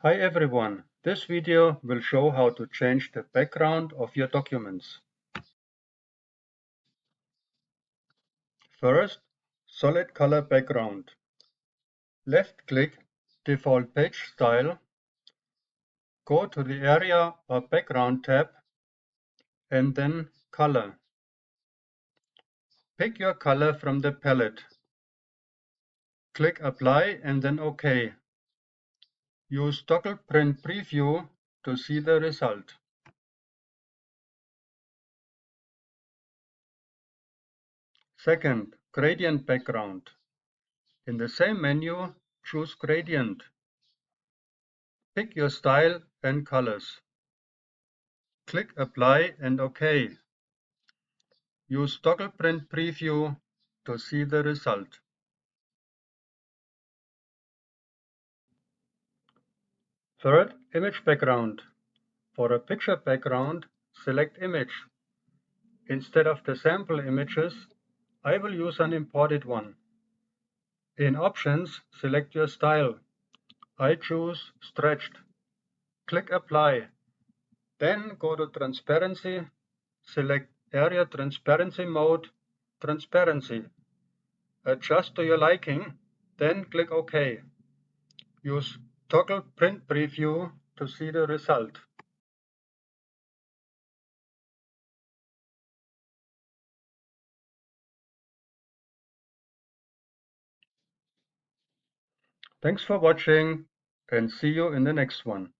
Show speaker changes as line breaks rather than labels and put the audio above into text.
Hi everyone, this video will show how to change the background of your documents. First, solid color background. Left-click Default Page Style, go to the Area or Background tab and then Color. Pick your color from the palette. Click Apply and then OK. Use Toggle Print Preview to see the result. Second, Gradient Background. In the same menu, choose Gradient. Pick your style and colors. Click Apply and OK. Use Toggle Print Preview to see the result. Third, image background. For a picture background, select Image. Instead of the sample images, I will use an imported one. In Options, select your style. I choose Stretched. Click Apply. Then go to Transparency, select Area Transparency Mode, Transparency. Adjust to your liking, then click OK. Use Toggle Print Preview to see the result. Thanks for watching and see you in the next one.